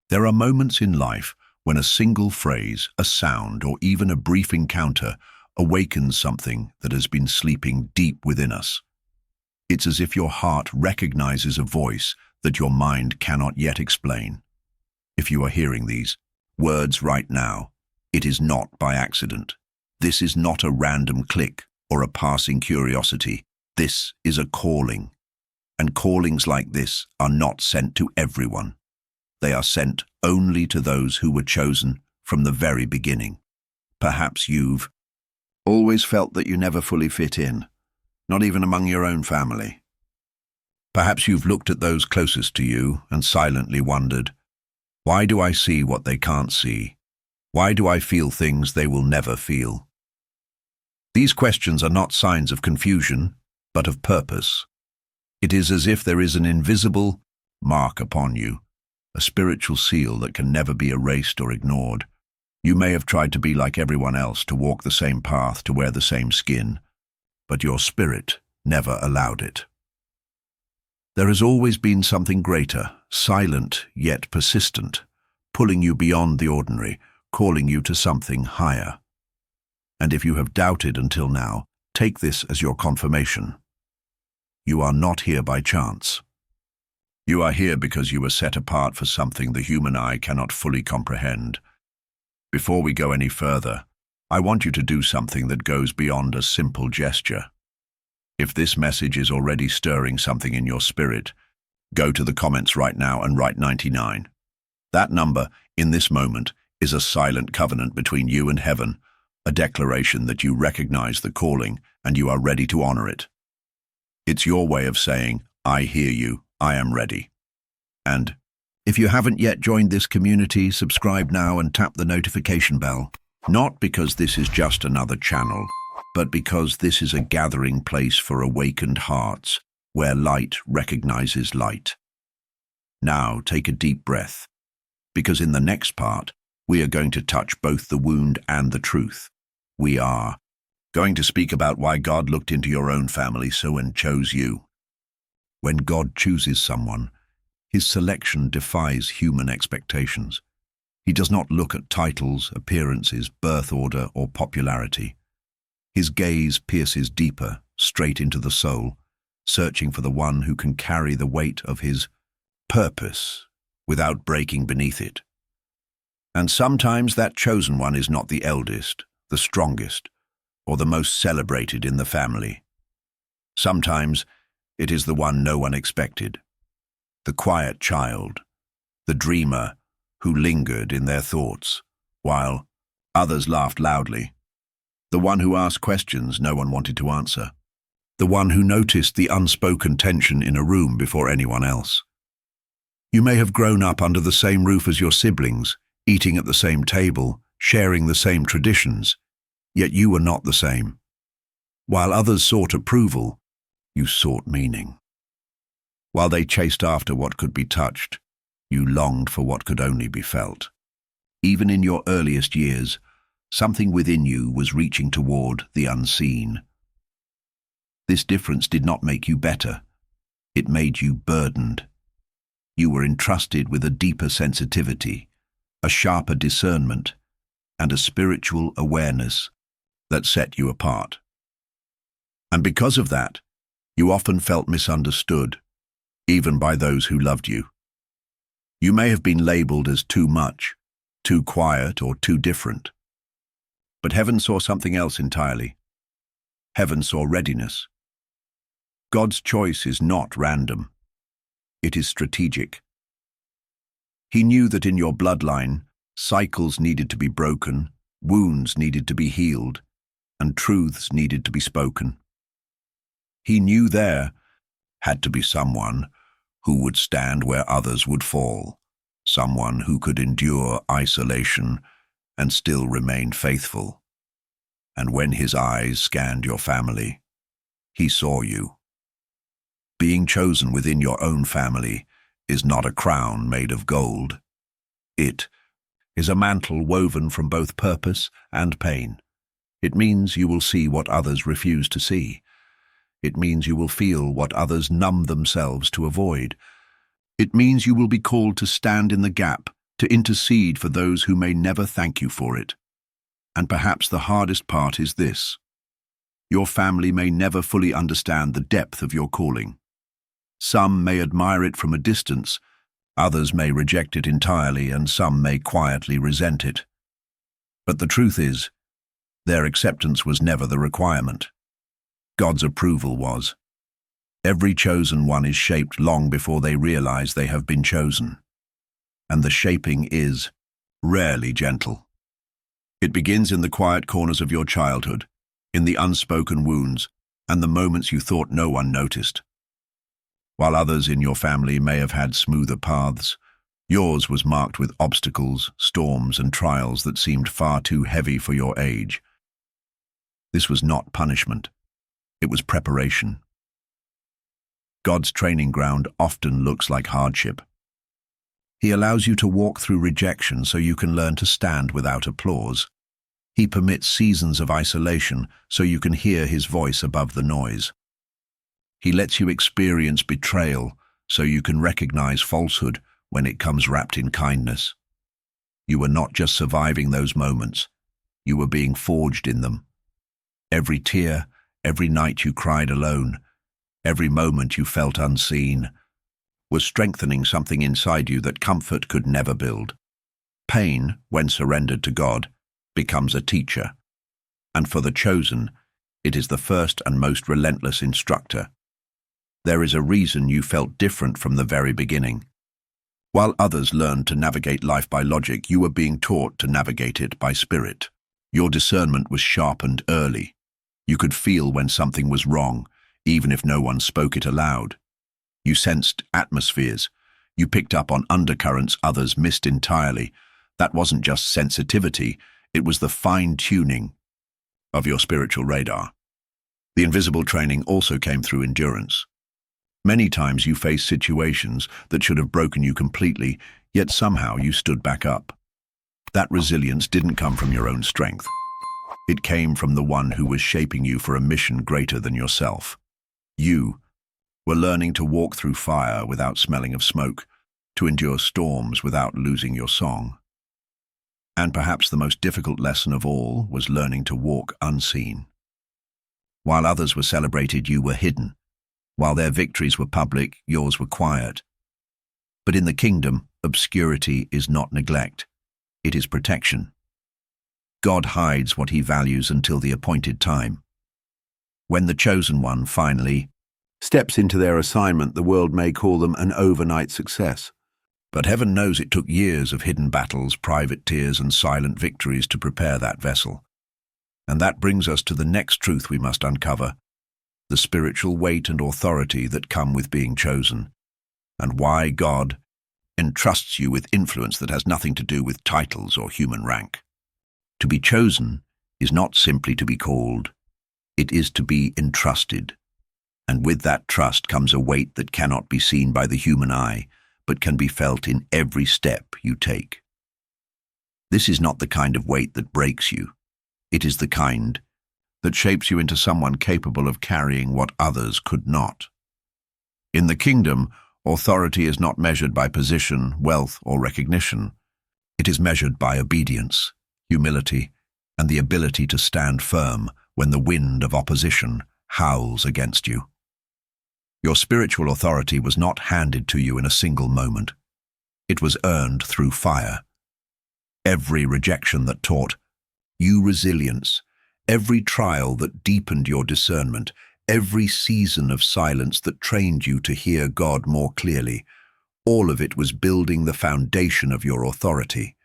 There are moments in life when a single phrase, a sound, or even a brief encounter awakens something that has been sleeping deep within us. It's as if your heart recognizes a voice that your mind cannot yet explain. If you are hearing these words right now, it is not by accident. This is not a random click or a passing curiosity. This is a calling. And callings like this are not sent to everyone. They are sent only to those who were chosen from the very beginning. Perhaps you've always felt that you never fully fit in, not even among your own family. Perhaps you've looked at those closest to you and silently wondered, why do I see what they can't see? Why do I feel things they will never feel? These questions are not signs of confusion, but of purpose. It is as if there is an invisible mark upon you, a spiritual seal that can never be erased or ignored. You may have tried to be like everyone else, to walk the same path, to wear the same skin, but your spirit never allowed it. There has always been something greater, silent yet persistent, pulling you beyond the ordinary, calling you to something higher. And if you have doubted until now, take this as your confirmation. You are not here by chance. You are here because you were set apart for something the human eye cannot fully comprehend. Before we go any further, I want you to do something that goes beyond a simple gesture. If this message is already stirring something in your spirit, go to the comments right now and write 99. That number, in this moment, is a silent covenant between you and heaven, a declaration that you recognize the calling and you are ready to honor it. It's your way of saying, I hear you, I am ready. And if you haven't yet joined this community, subscribe now and tap the notification bell. Not because this is just another channel, but because this is a gathering place for awakened hearts, where light recognizes light. Now take a deep breath, because in the next part, we are going to touch both the wound and the truth. We are going to speak about why God looked into your own family and chose you. When God chooses someone, his selection defies human expectations. He does not look at titles, appearances, birth order, or popularity. His gaze pierces deeper, straight into the soul, searching for the one who can carry the weight of his purpose without breaking beneath it. And sometimes that chosen one is not the eldest, the strongest, or the most celebrated in the family. Sometimes it is the one no one expected, the quiet child, the dreamer who lingered in their thoughts, while others laughed loudly, the one who asked questions no one wanted to answer, the one who noticed the unspoken tension in a room before anyone else. You may have grown up under the same roof as your siblings, eating at the same table, sharing the same traditions, yet you were not the same. While others sought approval, you sought meaning. While they chased after what could be touched, you longed for what could only be felt. Even in your earliest years, something within you was reaching toward the unseen. This difference did not make you better. It made you burdened. You were entrusted with a deeper sensitivity, a sharper discernment, and a spiritual awareness that set you apart. And because of that, you often felt misunderstood, even by those who loved you. You may have been labeled as too much, too quiet, or too different. But heaven saw something else entirely. Heaven saw readiness. God's choice is not random. It is strategic. He knew that in your bloodline, cycles needed to be broken, wounds needed to be healed, and truths needed to be spoken. He knew there had to be someone who would stand where others would fall, someone who could endure isolation and still remain faithful. And when his eyes scanned your family, he saw you. Being chosen within your own family is not a crown made of gold. It is a mantle woven from both purpose and pain. It means you will see what others refuse to see. It means you will feel what others numb themselves to avoid. It means you will be called to stand in the gap to intercede for those who may never thank you for it. And perhaps the hardest part is this: your family may never fully understand the depth of your calling. Some may admire it from a distance, others may reject it entirely, and some may quietly resent it. But the truth is, their acceptance was never the requirement. God's approval was. Every chosen one is shaped long before they realize they have been chosen. And the shaping is rarely gentle. It begins in the quiet corners of your childhood, in the unspoken wounds, and the moments you thought no one noticed. While others in your family may have had smoother paths, yours was marked with obstacles, storms, and trials that seemed far too heavy for your age. This was not punishment. It was preparation. God's training ground often looks like hardship. He allows you to walk through rejection so you can learn to stand without applause. He permits seasons of isolation so you can hear his voice above the noise. He lets you experience betrayal so you can recognize falsehood when it comes wrapped in kindness. You were not just surviving those moments, you were being forged in them. Every tear, every night you cried alone, every moment you felt unseen, was strengthening something inside you that comfort could never build. Pain, when surrendered to God, becomes a teacher. And for the chosen, it is the first and most relentless instructor. There is a reason you felt different from the very beginning. While others learned to navigate life by logic, you were being taught to navigate it by spirit. Your discernment was sharpened early. You could feel when something was wrong, even if no one spoke it aloud. You sensed atmospheres. You picked up on undercurrents others missed entirely. That wasn't just sensitivity, it was the fine-tuning of your spiritual radar. The invisible training also came through endurance. Many times you faced situations that should have broken you completely, yet somehow you stood back up. That resilience didn't come from your own strength. It came from the one who was shaping you for a mission greater than yourself. You were learning to walk through fire without smelling of smoke, to endure storms without losing your song. And perhaps the most difficult lesson of all was learning to walk unseen. While others were celebrated, you were hidden. While their victories were public, yours were quiet. But in the kingdom, obscurity is not neglect. It is protection. God hides what he values until the appointed time. When the chosen one finally steps into their assignment, the world may call them an overnight success. But heaven knows it took years of hidden battles, private tears, and silent victories to prepare that vessel. And that brings us to the next truth we must uncover: the spiritual weight and authority that come with being chosen, and why God entrusts you with influence that has nothing to do with titles or human rank. To be chosen is not simply to be called, it is to be entrusted. And with that trust comes a weight that cannot be seen by the human eye, but can be felt in every step you take. This is not the kind of weight that breaks you. It is the kind that shapes you into someone capable of carrying what others could not. In the kingdom, authority is not measured by position, wealth, or recognition. It is measured by obedience, humility, and the ability to stand firm when the wind of opposition howls against you. Your spiritual authority was not handed to you in a single moment. It was earned through fire. Every rejection that taught you resilience, every trial that deepened your discernment, every season of silence that trained you to hear God more clearly, all of it was building the foundation of your authority.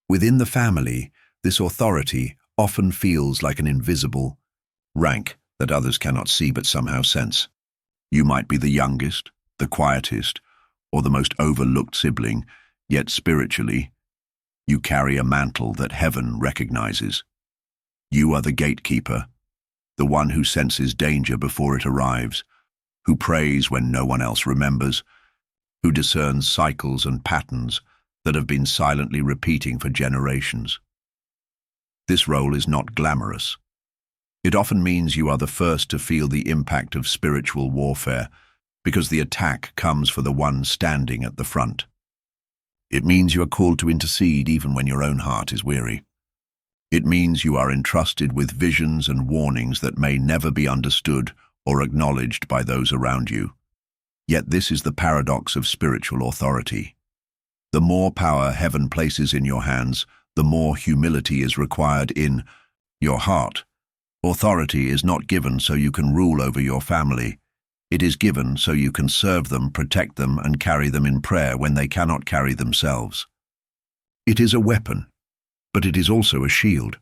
Within the family, this authority often feels like an invisible rank that others cannot see but somehow sense. You might be the youngest, the quietest, or the most overlooked sibling, yet spiritually, you carry a mantle that heaven recognizes. You are the gatekeeper, the one who senses danger before it arrives, who prays when no one else remembers, who discerns cycles and patterns that have been silently repeating for generations. This role is not glamorous. It often means you are the first to feel the impact of spiritual warfare, because the attack comes for the one standing at the front. It means you are called to intercede even when your own heart is weary. It means you are entrusted with visions and warnings that may never be understood or acknowledged by those around you. Yet this is the paradox of spiritual authority. The more power heaven places in your hands, the more humility is required in your heart. Authority is not given so you can rule over your family. It is given so you can serve them, protect them, and carry them in prayer when they cannot carry themselves. It is a weapon, but it is also a shield.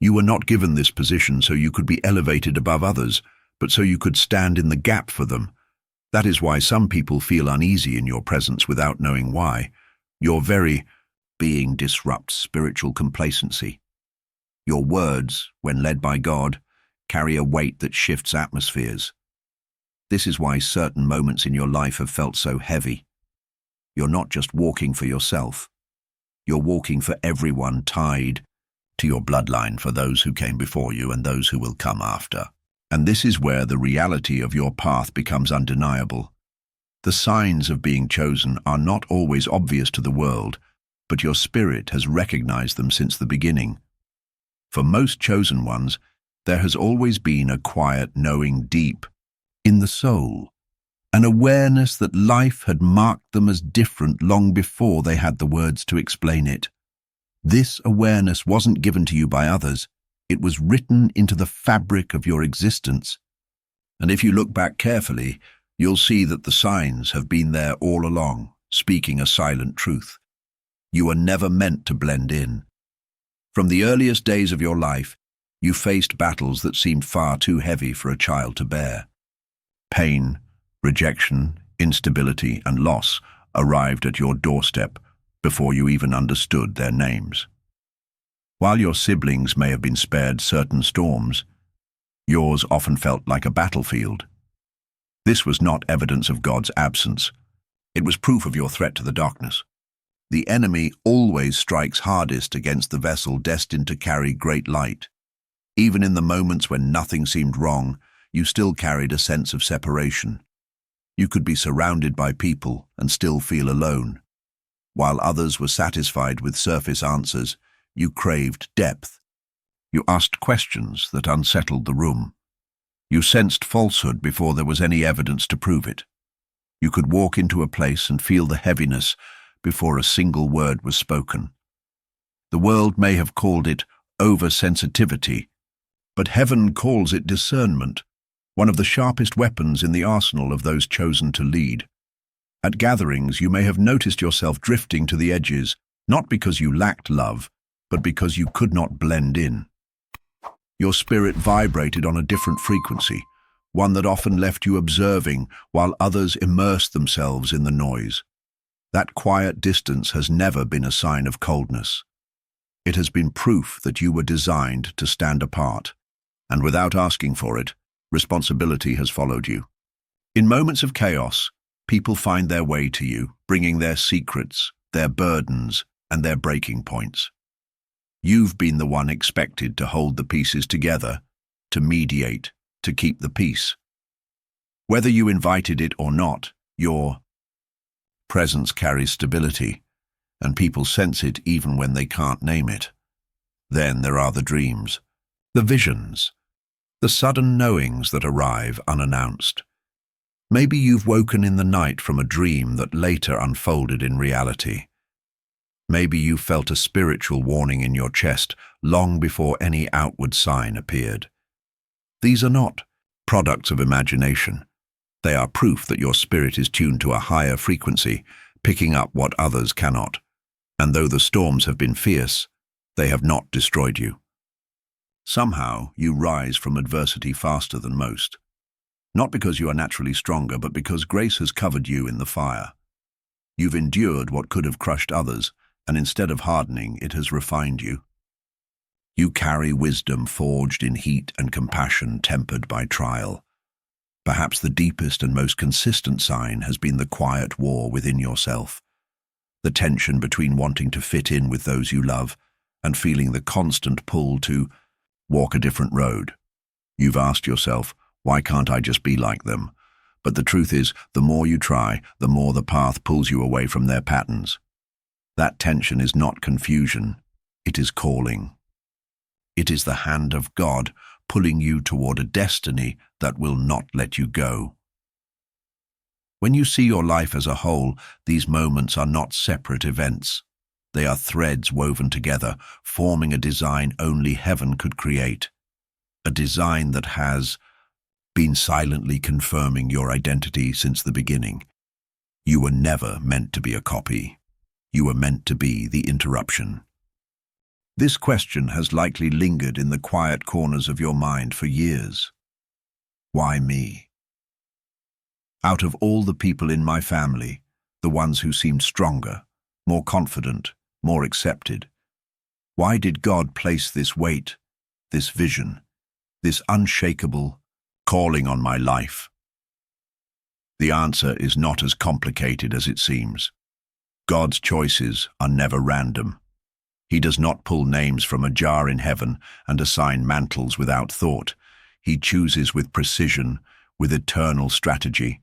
You were not given this position so you could be elevated above others, but so you could stand in the gap for them. That is why some people feel uneasy in your presence without knowing why. Your very being disrupts spiritual complacency. Your words, when led by God, carry a weight that shifts atmospheres. This is why certain moments in your life have felt so heavy. You're not just walking for yourself. You're walking for everyone tied to your bloodline, for those who came before you and those who will come after. And this is where the reality of your path becomes undeniable. The signs of being chosen are not always obvious to the world, but your spirit has recognized them since the beginning. For most chosen ones, there has always been a quiet knowing deep in the soul, an awareness that life had marked them as different long before they had the words to explain it. This awareness wasn't given to you by others. It was written into the fabric of your existence. And if you look back carefully, you'll see that the signs have been there all along, speaking a silent truth. You are never meant to blend in. From the earliest days of your life, you faced battles that seemed far too heavy for a child to bear. Pain, rejection, instability, and loss arrived at your doorstep before you even understood their names. While your siblings may have been spared certain storms, yours often felt like a battlefield. This was not evidence of God's absence. It was proof of your threat to the darkness. The enemy always strikes hardest against the vessel destined to carry great light. Even in the moments when nothing seemed wrong, you still carried a sense of separation. You could be surrounded by people and still feel alone. While others were satisfied with surface answers, you craved depth. You asked questions that unsettled the room. You sensed falsehood before there was any evidence to prove it. You could walk into a place and feel the heaviness before a single word was spoken. The world may have called it oversensitivity, but heaven calls it discernment, one of the sharpest weapons in the arsenal of those chosen to lead. At gatherings, you may have noticed yourself drifting to the edges, not because you lacked love, but because you could not blend in. Your spirit vibrated on a different frequency, one that often left you observing while others immersed themselves in the noise. That quiet distance has never been a sign of coldness. It has been proof that you were designed to stand apart, and without asking for it, responsibility has followed you. In moments of chaos, people find their way to you, bringing their secrets, their burdens, and their breaking points. You've been the one expected to hold the pieces together, to mediate, to keep the peace. Whether you invited it or not, your presence carries stability, and people sense it even when they can't name it. Then there are the dreams, the visions, the sudden knowings that arrive unannounced. Maybe you've woken in the night from a dream that later unfolded in reality. Maybe you felt a spiritual warning in your chest long before any outward sign appeared. These are not products of imagination. They are proof that your spirit is tuned to a higher frequency, picking up what others cannot. And though the storms have been fierce, they have not destroyed you. Somehow, you rise from adversity faster than most. Not because you are naturally stronger, but because grace has covered you in the fire. You've endured what could have crushed others, and instead of hardening, it has refined you. You carry wisdom forged in heat and compassion tempered by trial. Perhaps the deepest and most consistent sign has been the quiet war within yourself, the tension between wanting to fit in with those you love and feeling the constant pull to walk a different road. You've asked yourself, why can't I just be like them? But the truth is, the more you try, the more the path pulls you away from their patterns. That tension is not confusion, it is calling. It is the hand of God pulling you toward a destiny that will not let you go. When you see your life as a whole, these moments are not separate events. They are threads woven together, forming a design only heaven could create. A design that has been silently confirming your identity since the beginning. You were never meant to be a copy. You were meant to be the interruption. This question has likely lingered in the quiet corners of your mind for years. Why me? Out of all the people in my family, the ones who seemed stronger, more confident, more accepted, why did God place this weight, this vision, this unshakable calling on my life? The answer is not as complicated as it seems. God's choices are never random. He does not pull names from a jar in heaven and assign mantles without thought. He chooses with precision, with eternal strategy,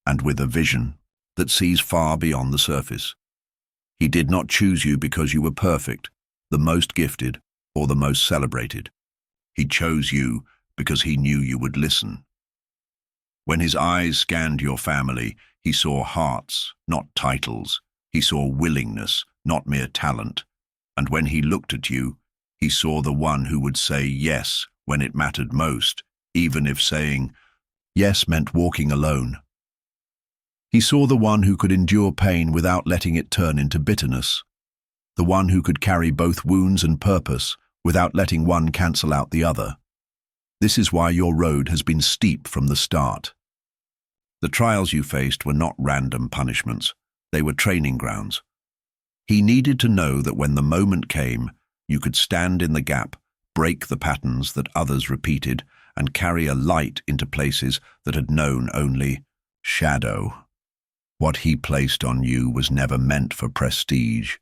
and with a vision that sees far beyond the surface. He did not choose you because you were perfect, the most gifted, or the most celebrated. He chose you because he knew you would listen. When his eyes scanned your family, he saw hearts, not titles. He saw willingness, not mere talent. And when he looked at you, he saw the one who would say yes when it mattered most, even if saying yes meant walking alone. He saw the one who could endure pain without letting it turn into bitterness, the one who could carry both wounds and purpose without letting one cancel out the other. This is why your road has been steep from the start. The trials you faced were not random punishments, they were training grounds. He needed to know that when the moment came, you could stand in the gap, break the patterns that others repeated, and carry a light into places that had known only shadow. What he placed on you was never meant for prestige.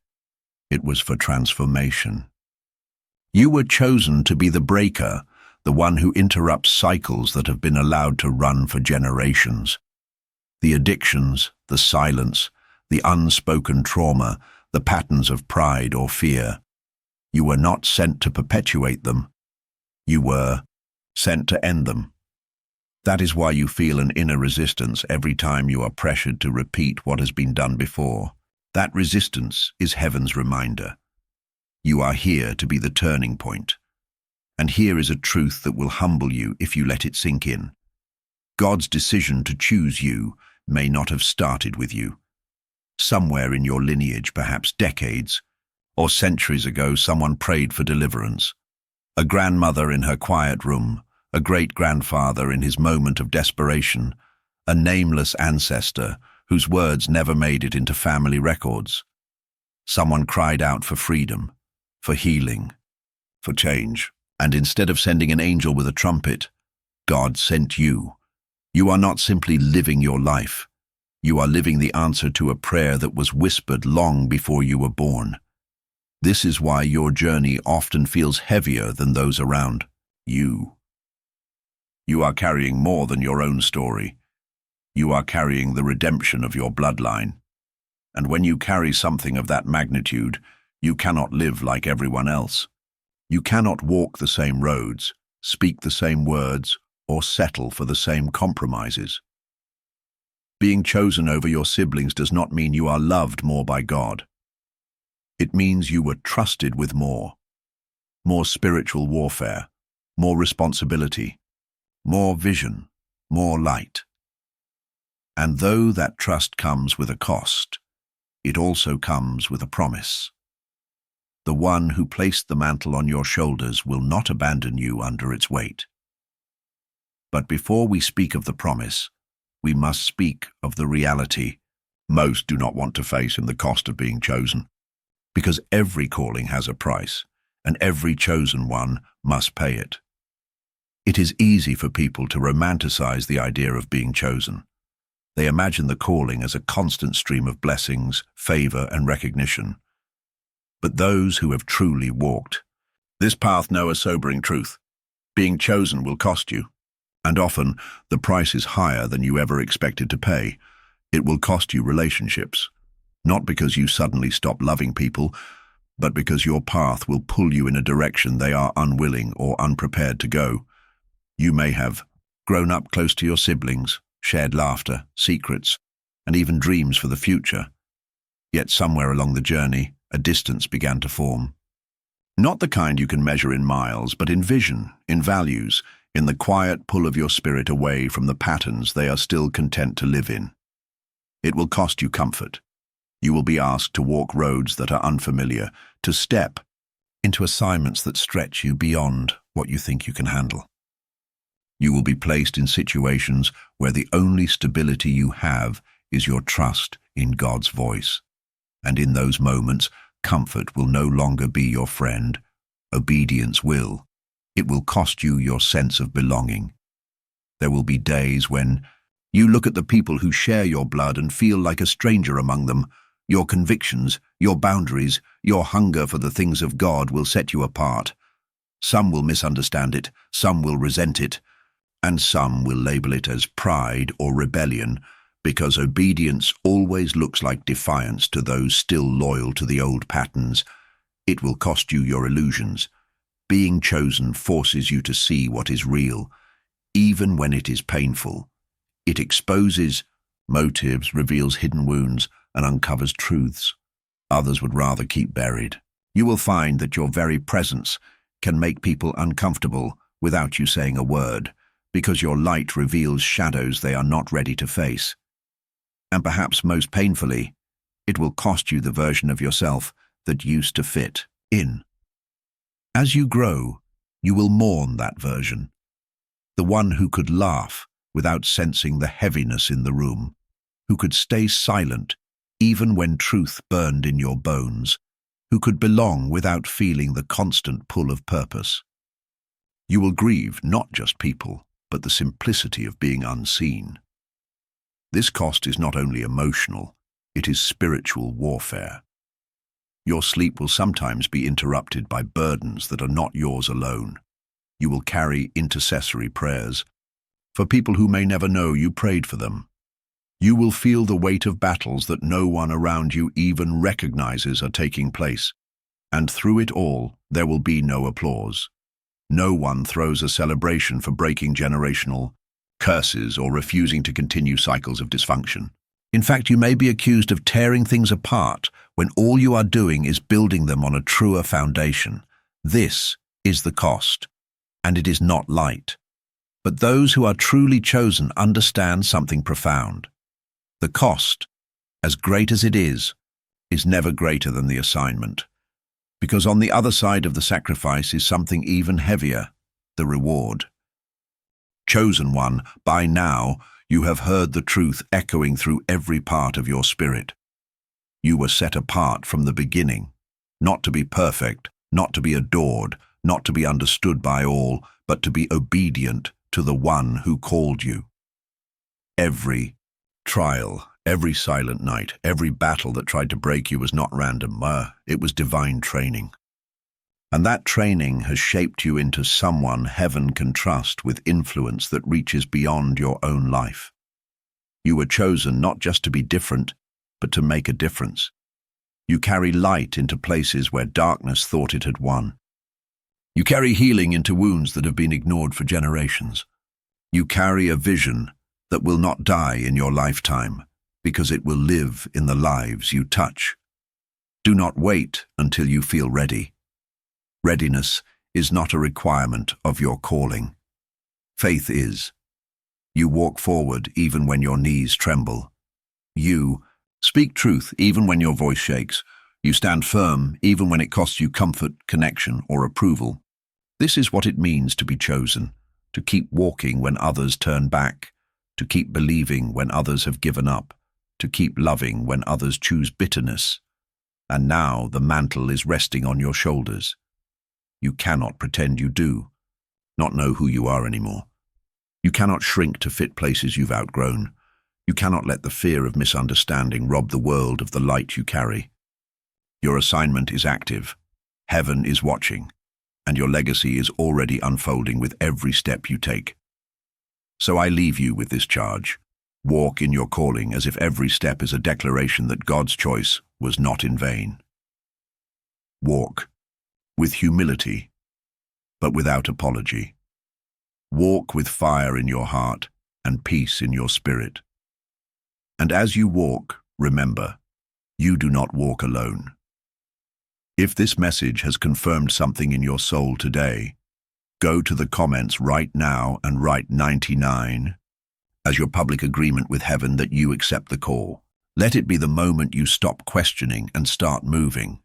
It was for transformation. You were chosen to be the breaker, the one who interrupts cycles that have been allowed to run for generations. The addictions, the silence, the unspoken trauma, the patterns of pride or fear. You were not sent to perpetuate them. You were sent to end them. That is why you feel an inner resistance every time you are pressured to repeat what has been done before. That resistance is heaven's reminder. You are here to be the turning point. And here is a truth that will humble you if you let it sink in. God's decision to choose you may not have started with you. Somewhere in your lineage, perhaps decades or centuries ago, someone prayed for deliverance. A grandmother in her quiet room, a great-grandfather in his moment of desperation, a nameless ancestor whose words never made it into family records. Someone cried out for freedom, for healing, for change. And instead of sending an angel with a trumpet, God sent you. You are not simply living your life. You are living the answer to a prayer that was whispered long before you were born. This is why your journey often feels heavier than those around you. You are carrying more than your own story. You are carrying the redemption of your bloodline. And when you carry something of that magnitude, you cannot live like everyone else. You cannot walk the same roads, speak the same words, or settle for the same compromises. Being chosen over your siblings does not mean you are loved more by God. It means you were trusted with more spiritual warfare, more responsibility, more vision, more light. And though that trust comes with a cost, it also comes with a promise. The one who placed the mantle on your shoulders will not abandon you under its weight. But before we speak of the promise, we must speak of the reality most do not want to face in the cost of being chosen. Because every calling has a price, and every chosen one must pay it. It is easy for people to romanticize the idea of being chosen. They imagine the calling as a constant stream of blessings, favor, and recognition. But those who have truly walked this path know a sobering truth. Being chosen will cost you. And often, the price is higher than you ever expected to pay. It will cost you relationships, Not because you suddenly stop loving people, but because your path will pull you in a direction they are unwilling or unprepared to go. You may have grown up close to your siblings, shared laughter, secrets, and even dreams for the future. Yet somewhere along the journey, a distance began to form. Not the kind you can measure in miles, but in vision, in values, in the quiet pull of your spirit away from the patterns they are still content to live in. It will cost you comfort. You will be asked to walk roads that are unfamiliar, to step into assignments that stretch you beyond what you think you can handle. You will be placed in situations where the only stability you have is your trust in God's voice. And in those moments, comfort will no longer be your friend. Obedience will. It will cost you your sense of belonging. There will be days when you look at the people who share your blood and feel like a stranger among them. Your convictions, your boundaries, your hunger for the things of God will set you apart. Some will misunderstand it, some will resent it, and some will label it as pride or rebellion, because obedience always looks like defiance to those still loyal to the old patterns. It will cost you your illusions. Being chosen forces you to see what is real, even when it is painful. It exposes motives, reveals hidden wounds, and uncovers truths others would rather keep buried. You will find that your very presence can make people uncomfortable without you saying a word, because your light reveals shadows they are not ready to face. And perhaps most painfully, it will cost you the version of yourself that used to fit in. As you grow, you will mourn that version, the one who could laugh without sensing the heaviness in the room, who could stay silent even when truth burned in your bones, who could belong without feeling the constant pull of purpose. You will grieve not just people, but the simplicity of being unseen. This cost is not only emotional, it is spiritual warfare. Your sleep will sometimes be interrupted by burdens that are not yours alone. You will carry intercessory prayers for people who may never know you prayed for them. You will feel the weight of battles that no one around you even recognizes are taking place. And through it all, there will be no applause. No one throws a celebration for breaking generational curses or refusing to continue cycles of dysfunction. In fact, you may be accused of tearing things apart when all you are doing is building them on a truer foundation. This is the cost, and it is not light. But those who are truly chosen understand something profound. The cost, as great as it is never greater than the assignment. Because on the other side of the sacrifice is something even heavier, the reward. Chosen one, by now you have heard the truth echoing through every part of your spirit. You were set apart from the beginning, not to be perfect, not to be adored, not to be understood by all, but to be obedient to the one who called you. Every trial, every silent night, every battle that tried to break you was not random, it was divine training. And that training has shaped you into someone heaven can trust with influence that reaches beyond your own life. You were chosen not just to be different, but to make a difference. You carry light into places where darkness thought it had won. You carry healing into wounds that have been ignored for generations. You carry a vision that will not die in your lifetime, because it will live in the lives you touch. Do not wait until you feel ready. Readiness is not a requirement of your calling. Faith is. You walk forward even when your knees tremble. You speak truth even when your voice shakes. You stand firm even when it costs you comfort, connection, or approval. This is what it means to be chosen, to keep walking when others turn back, to keep believing when others have given up, to keep loving when others choose bitterness. And now the mantle is resting on your shoulders. You cannot pretend you do, not know who you are anymore. You cannot shrink to fit places you've outgrown. You cannot let the fear of misunderstanding rob the world of the light you carry. Your assignment is active. Heaven is watching, and your legacy is already unfolding with every step you take. So I leave you with this charge. Walk in your calling as if every step is a declaration that God's choice was not in vain. Walk with humility, but without apology. Walk with fire in your heart and peace in your spirit. And as you walk, remember, you do not walk alone. If this message has confirmed something in your soul today, go to the comments right now and write 99 as your public agreement with heaven that you accept the call. Let it be the moment you stop questioning and start moving.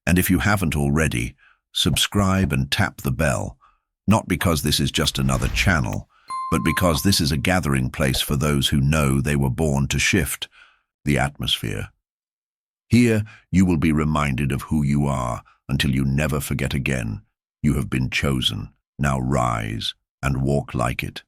And if you haven't already, subscribe and tap the bell, not because this is just another channel, but because this is a gathering place for those who know they were born to shift the atmosphere. Here, you will be reminded of who you are until you never forget again. You have been chosen. Now rise and walk like it.